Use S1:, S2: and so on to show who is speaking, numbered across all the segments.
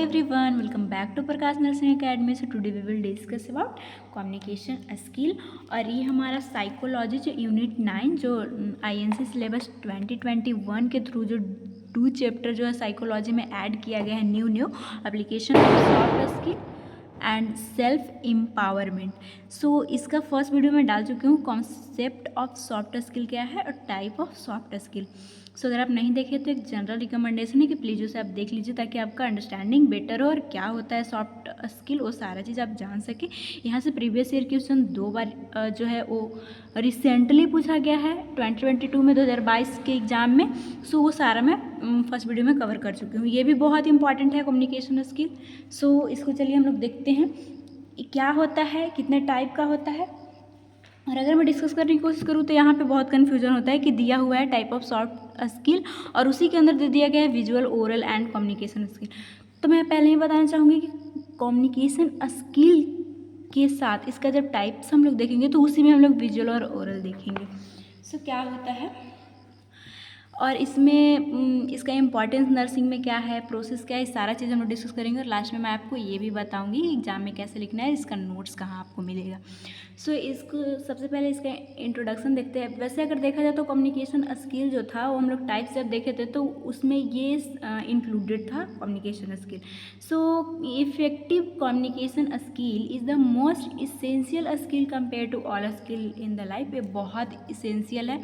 S1: everyone, welcome back to Prakash nursing academy. So today we will discuss about communication skill. और ये हमारा psychology जो unit 9 जो INC syllabus 2021 के थ्रू जो 2 चैप्टर जो है साइकोलॉजी में ऐड किया गया है, new application of soft skill and self empowerment. So इसका फर्स्ट वीडियो में डाल चुकी हूँ, कॉन्सेप्ट ऑफ सॉफ्ट स्किल क्या है और टाइप ऑफ सॉफ्ट स्किल। सो अगर आप नहीं देखे तो एक जनरल रिकमेंडेशन है कि प्लीज़ उसे आप देख लीजिए ताकि आपका अंडरस्टैंडिंग बेटर हो और क्या होता है सॉफ्ट स्किल वो सारा चीज़ आप जान सके। यहाँ से प्रीवियस ईयर क्वेश्चन 2 बार जो है वो रिसेंटली पूछा गया है 2022 में 2022 के एग्ज़ाम में। सो वो सारा मैं फर्स्ट वीडियो में कवर कर चुकी हूँ। ये भी बहुत इंपॉर्टेंट है कम्युनिकेशन स्किल। सो इसको चलिए हम लोग देखते हैं क्या होता है, कितने टाइप का होता है। और अगर मैं डिस्कस करने की कोशिश करूँ तो यहाँ पे बहुत कन्फ्यूजन होता है कि दिया हुआ है टाइप ऑफ सॉफ्ट स्किल और उसी के अंदर दे दिया गया है visual, oral and communication skill. तो मैं पहले ही बताना चाहूँगी कि कम्युनिकेशन स्किल के साथ इसका जब टाइप्स हम लोग देखेंगे तो उसी में हम लोग विजुअल और ओरल देखेंगे। सो क्या होता है और इसमें इसका इम्पॉर्टेंस नर्सिंग में क्या है, प्रोसेस क्या है, सारा चीज़ हम लोग डिस्कस करेंगे। और लास्ट में मैं आपको ये भी बताऊंगी एग्जाम में कैसे लिखना है, इसका नोट्स कहाँ आपको मिलेगा। सो इसको सबसे पहले इसका इंट्रोडक्शन देखते हैं। वैसे अगर देखा जाए तो कम्युनिकेशन स्किल जो था वो हम लोग टाइप्स जब देखे थे तो उसमें ये इंक्लूडेड था communication skill. So effective communication skill is the most essential skill compare to all skill in the life. ये बहुत इसेंशियल है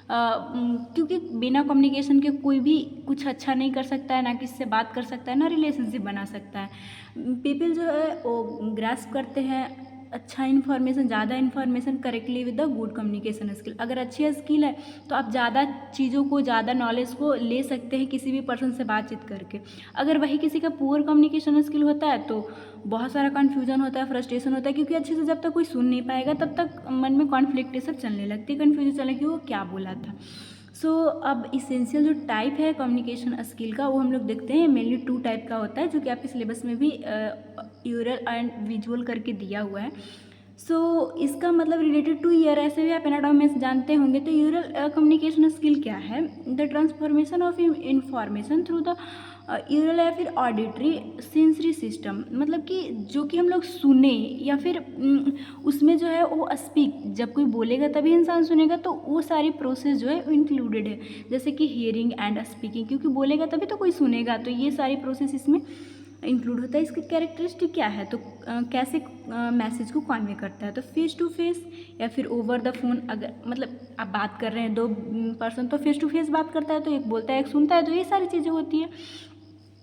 S1: क्योंकि बिना कम्युनिकेशन के कोई भी कुछ अच्छा नहीं कर सकता है, ना किसी से बात कर सकता है, ना रिलेशनशिप बना सकता है। पीपल जो है वो ग्रास्प करते हैं अच्छा इन्फॉर्मेशन, ज़्यादा information correctly with the good communication skill. अगर अच्छी स्किल है तो आप ज़्यादा चीज़ों को, ज़्यादा नॉलेज को ले सकते हैं किसी भी पर्सन से बातचीत करके। अगर वही किसी का पुअर कम्युनिकेशन स्किल होता है तो बहुत सारा कन्फ्यूजन होता है, फ्रस्ट्रेशन होता है, क्योंकि अच्छे से जब तक कोई सुन नहीं पाएगा तब तक मन में कॉन्फ्लिक्ट ये सब चलने लगती है, कन्फ्यूजन चले कि वो क्या बोला था। सो अब इसेंशियल जो टाइप है कम्युनिकेशन स्किल का वो हम लोग देखते हैं। मेनली 2 टाइप का होता है जो कि आपके सिलेबस में भी यूरल एंड विजुअल करके दिया हुआ है। सो इसका मतलब रिलेटेड टू ईयर, ऐसे भी आप एनाटॉमी में जानते होंगे। तो यूरल कम्युनिकेशन स्किल क्या है? The transformation of information through the oral या फिर ऑडिटरी सेंसरी सिस्टम। मतलब कि जो कि हम लोग सुने या फिर उसमें जो है वो स्पीक, जब कोई बोलेगा तभी इंसान सुनेगा, तो वो सारी प्रोसेस जो है इंक्लूडेड है। जैसे कि हियरिंग एंड स्पीकिंग, क्योंकि बोलेगा तभी तो कोई सुनेगा, तो ये सारी प्रोसेस इसमें इंक्लूड होता है। इसकी कैरेक्टरिस्टिक क्या है, तो कैसे मैसेज को कन्वे करता है, तो फेस टू फेस या फिर ओवर द फोन। अगर मतलब आप बात कर रहे हैं 2 पर्सन तो फेस टू फेस बात करता है, तो एक बोलता है एक सुनता है, तो ये सारी चीज़ें होती है।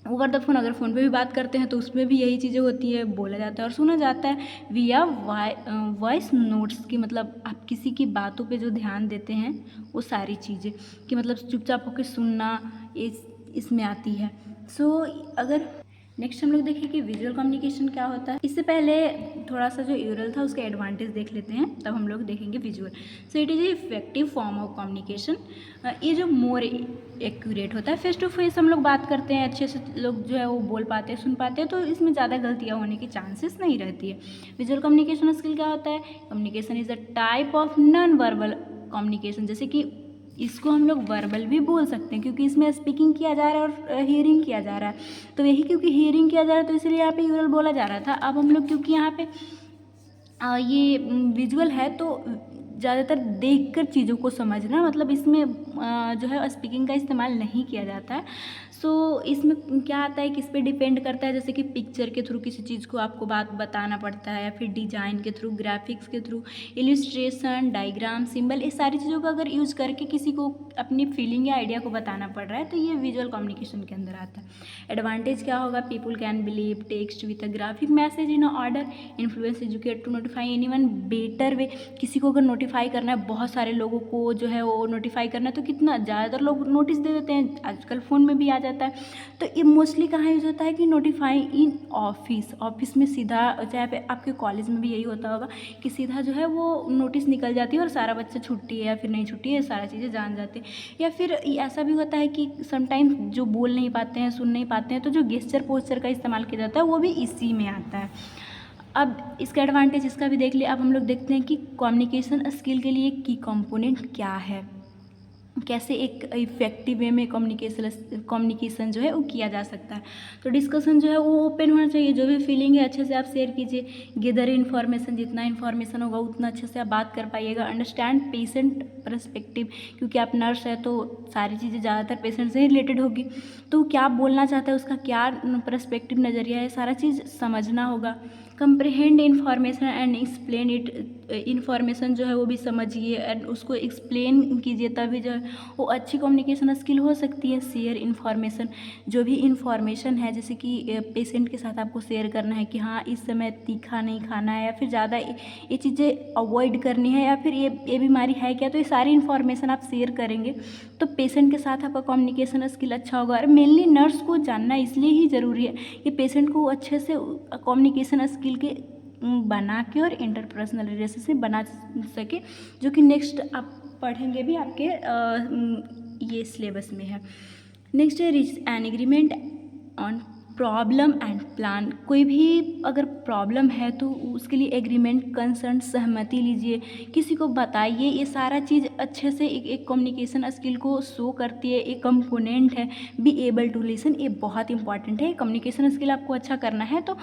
S1: ओवर द फोन, अगर फ़ोन पे भी बात करते हैं तो उसमें भी यही चीज़ें होती है, बोला जाता है और सुना जाता है विया वॉइस नोट्स की। मतलब आप किसी की बातों पे जो ध्यान देते हैं वो सारी चीज़ें कि मतलब चुपचाप होकर सुनना इसमें आती है। सो अगर नेक्स्ट हम लोग देखें कि विजुअल कम्युनिकेशन क्या होता है। इससे पहले थोड़ा सा जो यूरल था उसके एडवांटेज देख लेते हैं, तब हम लोग देखेंगे visual. So it is a effective form of communication. ये जो मोर एक्यूरेट होता है, फेस टू फेस हम लोग बात करते हैं, अच्छे से लोग जो है वो बोल पाते हैं, सुन पाते हैं, तो इसमें ज़्यादा गलतियाँ होने की चांसेस नहीं रहती है। विजुअल कम्युनिकेशन स्किल क्या होता है? Communication is a type of non verbal communication. जैसे कि इसको हम लोग वर्बल भी बोल सकते हैं क्योंकि इसमें स्पीकिंग किया जा रहा है और हियरिंग किया जा रहा है। तो यही क्योंकि हियरिंग किया जा रहा है तो इसलिए यहाँ पे यूरल बोला जा रहा था। अब हम लोग क्योंकि यहाँ पे ये विजुअल है तो ज़्यादातर देखकर चीज़ों को समझना, मतलब इसमें जो है स्पीकिंग का इस्तेमाल नहीं किया जाता है। सो इसमें क्या आता है, किस पे डिपेंड करता है, जैसे कि पिक्चर के थ्रू किसी चीज़ को आपको बात बताना पड़ता है, या फिर डिज़ाइन के थ्रू, ग्राफिक्स के थ्रू, इलिस्ट्रेशन, डायग्राम, सिंबल, इस सारी चीज़ों का अगर यूज़ करके किसी को अपनी फीलिंग या आइडिया को बताना पड़ रहा है तो ये विजुअल कम्युनिकेशन के अंदर आता है। एडवांटेज क्या होगा? People can believe text with a graphic message in order, influence educate to notify anyone better way. किसी को अगर नोटिफाई करना है, बहुत सारे लोगों को जो है वो नोटिफाई करना है, तो कितना ज़्यादातर लोग नोटिस दे देते हैं, आजकल फ़ोन में भी आ जाता है। तो ये मोस्टली कहाँ यूज़ होता है कि नोटिफाई इन ऑफिस में सीधा, चाहे आपके कॉलेज में भी यही होता होगा कि सीधा जो है वो नोटिस निकल जाती है और सारा बच्चा छुट्टी है या फिर नहीं छुट्टी है सारा चीज़ें जान जाते हैं। या फिर ऐसा भी होता है कि समटाइम्स जो बोल नहीं पाते हैं, सुन नहीं पाते हैं, तो जो गेस्चर पोस्चर का इस्तेमाल किया जाता है वो भी इसी में आता है। अब इसका एडवांटेज इसका भी देख लिया। अब हम लोग देखते हैं कि कम्युनिकेशन स्किल के लिए की कंपोनेंट क्या है। कैसे एक इफेक्टिव वे में कम्युनिकेशन जो है वो किया जा सकता है। तो डिस्कशन जो है वो ओपन होना चाहिए, जो भी फीलिंग है अच्छे से आप शेयर कीजिए। गेदर इन्फॉर्मेशन, जितना इन्फॉर्मेशन होगा उतना अच्छे से आप बात कर पाइएगा। अंडरस्टैंड पेशेंट पर्सपेक्टिव, क्योंकि आप नर्स है तो सारी चीज़ें ज़्यादातर पेशेंट से ही रिलेटेड होगी, तो क्या बोलना चाहता है, उसका क्या पर्सपेक्टिव नज़रिया है, सारा चीज़ समझना होगा। कंप्रिहेंड information and explain it, information जो है वो भी समझिए एंड उसको एक्सप्लेन कीजिए, तभी जो है वो अच्छी कम्युनिकेशन स्किल हो सकती है। शेयर इन्फॉर्मेशन, जो भी इन्फॉर्मेशन है जैसे कि पेशेंट के साथ आपको शेयर करना है कि हाँ इस समय तीखा नहीं खाना है, या फिर ज़्यादा ये चीज़ें अवॉइड करनी है, या फिर ये बीमारी है क्या, तो ये सारी इन्फॉर्मेशन आप शेयर करेंगे तो पेशेंट के साथ आपका कम्युनिकेशन स्किल अच्छा होगा। और मेनली नर्स को जानना इसलिए ही ज़रूरी है कि पेशेंट को अच्छे से कम्युनिकेशन स्किल के बना के और इंटरपर्सनल रिलेशनशिप बना सके, जो कि नेक्स्ट आप पढ़ेंगे भी आपके ये सिलेबस में है। नेक्स्ट है reach an agreement on problem and plan. कोई भी अगर प्रॉब्लम है तो उसके लिए एग्रीमेंट, कंसर्न, सहमति लीजिए, किसी को बताइए। ये सारा चीज़ अच्छे से एक कम्युनिकेशन स्किल को शो करती है, एक कंपोनेंट है। बी एबल टू लिसन, ये बहुत इंपॉर्टेंट है। कम्युनिकेशन स्किल आपको अच्छा करना है तो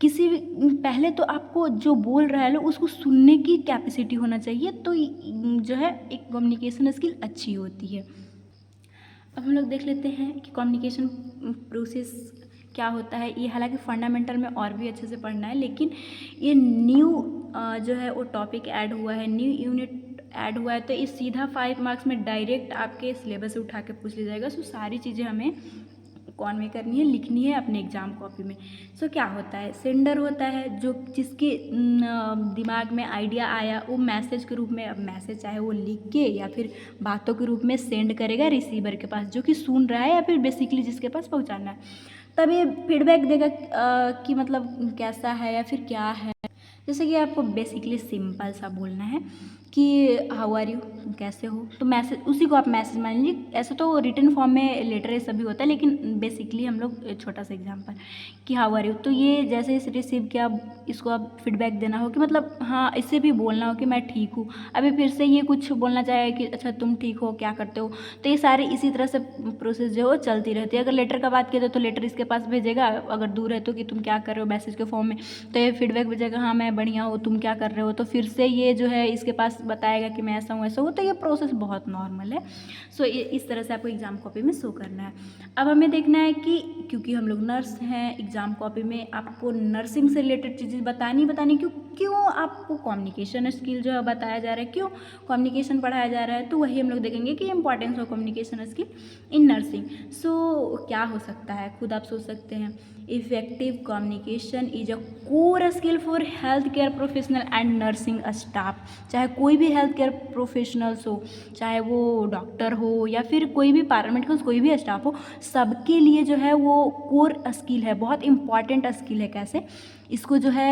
S1: किसी भी पहले तो आपको जो बोल रहा है लोग उसको सुनने की कैपेसिटी होना चाहिए, तो जो है एक कम्युनिकेशन स्किल अच्छी होती है। अब हम लोग देख लेते हैं कि कम्युनिकेशन प्रोसेस क्या होता है। ये हालांकि फंडामेंटल में और भी अच्छे से पढ़ना है, लेकिन ये न्यू जो है वो टॉपिक ऐड हुआ है, न्यू यूनिट ऐड हुआ है, तो ये सीधा 5 मार्क्स में डायरेक्ट आपके सिलेबस से उठा के पूछ लिया जाएगा। सो सारी चीज़ें हमें कॉन्वे करनी है, लिखनी है अपने एग्जाम कॉपी में। सो क्या होता है, सेंडर होता है जो जिसके दिमाग में आइडिया आया वो मैसेज के रूप में, अब मैसेज चाहे वो लिख के या फिर बातों के रूप में सेंड करेगा रिसीवर के पास जो कि सुन रहा है, या फिर बेसिकली जिसके पास पहुंचाना है, तब ये फीडबैक देगा कि मतलब कैसा है या फिर क्या है। जैसे कि आपको बेसिकली सिंपल सा बोलना है कि हाउ आर यू, कैसे हो, तो मैसेज उसी को आप मैसेज मान लीजिए। ऐसे तो रिटन फॉर्म में लेटर ये सभी होता है, लेकिन बेसिकली हम लोग छोटा सा एग्जाम्पल कि हाउ आर यू, तो ये जैसे इस रिसीव किया, इसको आप फीडबैक देना हो कि मतलब हाँ, इससे भी बोलना हो कि मैं ठीक हूँ। अभी फिर से ये कुछ बोलना चाहे कि अच्छा तुम ठीक हो, क्या करते हो, तो ये सारे इसी तरह से प्रोसेस जो है चलती रहती है। अगर लेटर का बात किया तो लेटर इसके पास भेजेगा, अगर दूर है तो कि तुम क्या कर रहे हो मैसेज के फॉर्म में, तो ये फीडबैक भेजेगा हाँ मैं बढ़िया हूँ, तुम क्या कर रहे हो, तो फिर से ये जो है इसके पास बताएगा कि मैं ऐसा हूँ ऐसा हूँ। तो ये प्रोसेस बहुत नॉर्मल है। सो ये इस तरह से आपको एग्जाम कॉपी में शो करना है। अब हमें देखना है कि क्योंकि हम लोग नर्स हैं, एग्जाम कॉपी में आपको नर्सिंग से रिलेटेड चीज़ें बतानी क्यों आपको कम्युनिकेशन स्किल जो है बताया जा रहा है, क्यों कम्युनिकेशन पढ़ाया जा रहा है, तो वही हम लोग देखेंगे कि importance of communication skill in nursing. So क्या हो सकता है, खुद आप सोच सकते हैं। Effective communication is a core skill for health care professional and nursing staff. चाहे कोई भी हेल्थ केयर प्रोफेशनल्स हो, चाहे वो डॉक्टर हो या फिर कोई भी पैरामेडिकल्स, कोई भी स्टाफ हो, सबके लिए जो है वो कोर स्किल है, बहुत इंपॉर्टेंट स्किल है। कैसे, इसको जो है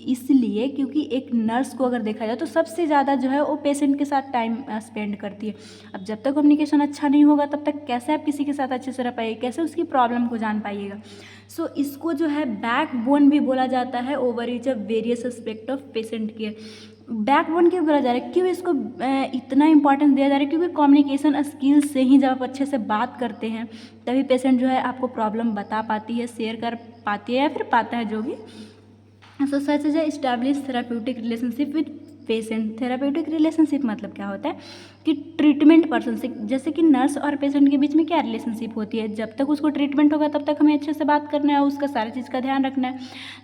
S1: इसलिए क्योंकि एक नर्स को अगर देखा जाए तो सबसे ज़्यादा जो है वो पेशेंट के साथ टाइम स्पेंड करती है। अब जब तक कम्युनिकेशन अच्छा नहीं होगा तब तक कैसे आप किसी के साथ अच्छे से रह पाइएगा, कैसे उसकी प्रॉब्लम को जान पाइएगा। सो इसको जो है बैकबोन भी बोला जाता है over etch a various aspect of patient care. Backbone क्यों बोला जा रहा है, क्यों इसको इतना इंपॉर्टेंस दिया जा रहा है, क्योंकि कम्युनिकेशन स्किल से ही जब आप अच्छे से बात करते हैं तभी पेशेंट जो है आपको प्रॉब्लम बता पाती है, शेयर कर पाती है या फिर पाता है जो भी। So such is establish therapeutic relationship with patient. Therapeutic relationship मतलब क्या होता है कि ट्रीटमेंट पर्सन से, जैसे कि नर्स और पेशेंट के बीच में क्या रिलेशनशिप होती है, जब तक उसको ट्रीटमेंट होगा तब तक हमें अच्छे से बात करना है, उसका सारी चीज़ का ध्यान रखना है।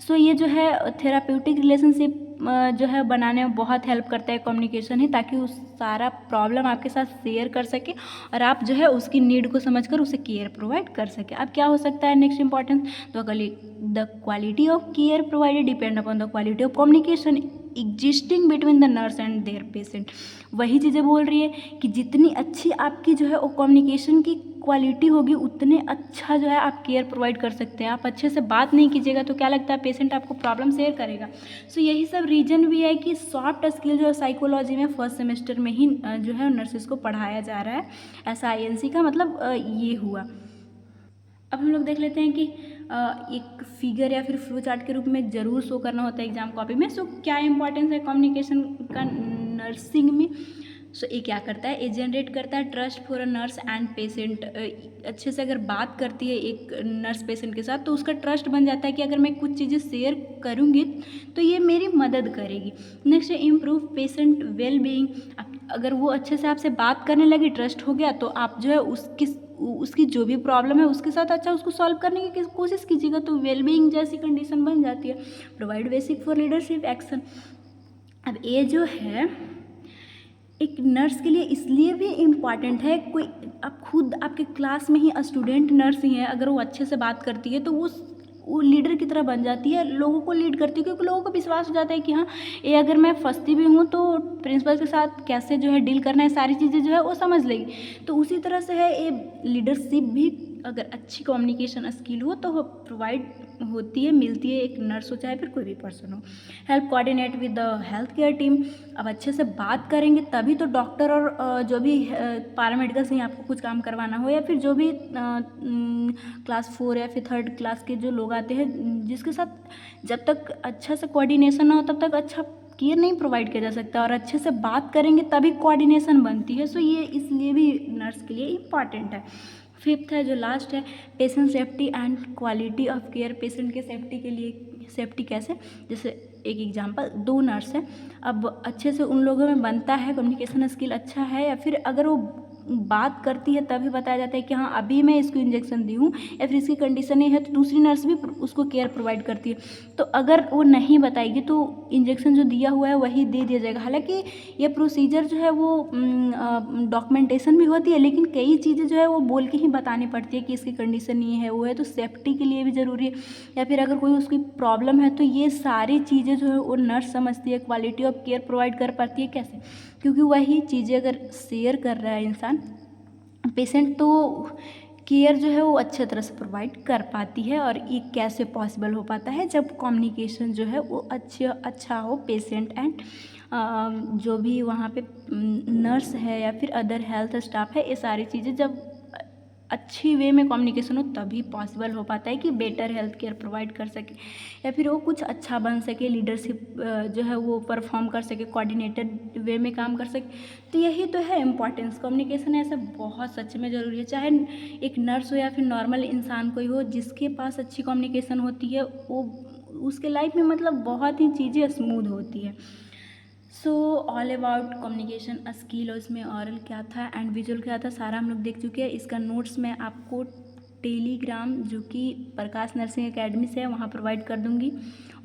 S1: सो ये जो है थेराप्यूटिक रिलेशनशिप जो है बनाने में बहुत हेल्प करता है कम्युनिकेशन ही, ताकि उस सारा प्रॉब्लम आपके साथ शेयर कर सके और आप जो है उसकी नीड को समझकर उसे केयर प्रोवाइड कर सके। अब क्या हो सकता है नेक्स्ट इंपॉर्टेंस, तो the quality of care provided depend upon the quality of communication existing between the nurse and their patient. वही चीज़ें बोल रही है कि जितनी अच्छी आपकी जो है वो कम्युनिकेशन की क्वालिटी होगी उतने अच्छा जो है आप केयर प्रोवाइड कर सकते हैं। आप अच्छे से बात नहीं कीजिएगा तो क्या लगता है पेशेंट आपको प्रॉब्लम शेयर करेगा। सो यही सब रीजन भी है कि सॉफ्ट स्किल जो है साइकोलॉजी में फर्स्ट सेमेस्टर में ही जो है नर्सेस को पढ़ाया जा रहा है। ऐसा INC का मतलब ये हुआ। अब हम लोग देख लेते हैं कि एक फिगर या फिर फ्लो चार्ट के रूप में ज़रूर शो करना होता है एग्जाम कॉपी में। सो क्या इंपॉर्टेंस है कम्युनिकेशन का नर्सिंग में, सो ये क्या करता है, ये जनरेट करता है trust for a nurse and patient. अच्छे से अगर बात करती है एक नर्स पेशेंट के साथ तो उसका ट्रस्ट बन जाता है कि अगर मैं कुछ चीज़ें शेयर करूँगी तो ये मेरी मदद करेगी। नेक्स्ट है इम्प्रूव पेशेंट वेल बीइंग। अगर वो अच्छे से आपसे बात करने लगी, ट्रस्ट हो गया, तो आप जो है उसकी जो भी प्रॉब्लम है उसके साथ अच्छा उसको सॉल्व करने की कोशिश कीजिएगा, तो वेल बीइंग जैसी कंडीशन बन जाती है। Provide basic for leadership action. अब ये जो है एक नर्स के लिए इसलिए भी इम्पॉर्टेंट है, कोई आप खुद आपके क्लास में ही स्टूडेंट नर्स ही है, अगर वो अच्छे से बात करती है तो वो लीडर की तरह बन जाती है, लोगों को लीड करती है, क्योंकि लोगों को विश्वास हो जाता है कि हाँ ये अगर मैं फंसती भी हूँ तो प्रिंसिपल के साथ कैसे जो है डील करना है, सारी चीज़ें जो है वो समझ लेगी। तो उसी तरह से है ये लीडरशिप भी, अगर अच्छी कम्युनिकेशन स्किल हो तो प्रोवाइड होती है, मिलती है एक नर्स हो चाहे फिर कोई भी पर्सन हो। Help coordinate with the health care team. अब अच्छे से बात करेंगे तभी तो डॉक्टर और जो भी पैरामेडिकल्स हैं आपको कुछ काम करवाना हो, या फिर जो भी क्लास 4 या फिर 3rd क्लास के जो लोग आते हैं, जिसके साथ जब तक अच्छा से कोऑर्डिनेशन ना हो तब तक अच्छा केयर नहीं प्रोवाइड किया जा सकता, और अच्छे से बात करेंगे तभी कोऑर्डिनेशन बनती है। सो ये इसलिए भी नर्स के लिए इम्पॉर्टेंट है। 5th है जो लास्ट है, patient safety and quality of care. Patient के सेफ्टी के लिए, सेफ्टी कैसे, जैसे एक एग्जांपल, 2 नर्स है, अब अच्छे से उन लोगों में बनता है, कम्युनिकेशन स्किल अच्छा है, या फिर अगर वो बात करती है तभी बताया जाता है कि हाँ अभी मैं इसको इंजेक्शन दी हूँ, या फिर इसकी कंडीशन ये है, तो दूसरी नर्स भी उसको केयर प्रोवाइड करती है। तो अगर वो नहीं बताएगी तो इंजेक्शन जो दिया हुआ है वही दे दिया जाएगा। हालांकि ये प्रोसीजर जो है वो डॉक्यूमेंटेशन भी होती है, लेकिन कई चीज़ें जो है वो बोल के ही बतानी पड़ती है कि इसकी कंडीशन ये है वो है, तो सेफ्टी के लिए भी ज़रूरी है। या फिर अगर कोई उसकी प्रॉब्लम है तो ये सारी चीज़ें जो है वो नर्स समझती है, क्वालिटी ऑफ केयर प्रोवाइड कर पाती है। कैसे, क्योंकि वही चीज़ें अगर शेयर कर रहा है इंसान पेशेंट, तो केयर जो है वो अच्छे तरह से प्रोवाइड कर पाती है। और ये कैसे पॉसिबल हो पाता है, जब कम्युनिकेशन जो है वो अच्छा हो पेशेंट एंड जो भी वहाँ पे नर्स है या फिर अदर हेल्थ स्टाफ है, ये सारी चीज़ें जब अच्छी वे में कम्युनिकेशन हो तभी पॉसिबल हो पाता है कि बेटर हेल्थ केयर प्रोवाइड कर सके, या फिर वो कुछ अच्छा बन सके, लीडरशिप जो है वो परफॉर्म कर सके, कोऑर्डिनेटेड वे में काम कर सके। तो यही तो है इम्पॉर्टेंस। कम्युनिकेशन ऐसा बहुत सच में ज़रूरी है, चाहे एक नर्स हो या फिर नॉर्मल इंसान कोई हो, जिसके पास अच्छी कम्युनिकेशन होती है वो उसके लाइफ में मतलब बहुत ही चीज़ें स्मूथ होती है। So all about communication skill, और इसमें ऑरल क्या था एंड विजुअल क्या था सारा हम लोग देख चुके हैं। इसका नोट्स मैं आपको टेलीग्राम जो कि प्रकाश नर्सिंग एकेडमी से है वहाँ प्रोवाइड कर दूँगी,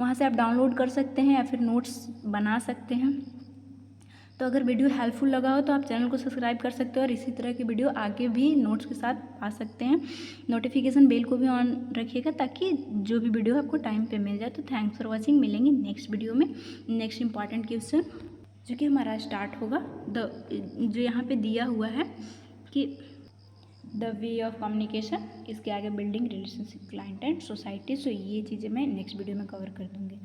S1: वहाँ से आप डाउनलोड कर सकते हैं या फिर नोट्स बना सकते हैं। तो अगर वीडियो हेल्पफुल लगा हो तो आप चैनल को सब्सक्राइब कर सकते हो, और इसी तरह की वीडियो आगे भी नोट्स के साथ पा सकते हैं। नोटिफिकेशन बेल को भी ऑन रखिएगा ताकि जो भी वीडियो आपको टाइम पे मिल जाए। तो थैंक्स फॉर वॉचिंग, मिलेंगे नेक्स्ट वीडियो में नेक्स्ट इंपॉर्टेंट क्वेश्चन जो कि हमारा स्टार्ट होगा। जो यहाँ पे दिया हुआ है कि द वे ऑफ कम्युनिकेशन, इसके आगे building relationship client and society. So ये चीज़ें मैं नेक्स्ट वीडियो में कवर कर दूँगी।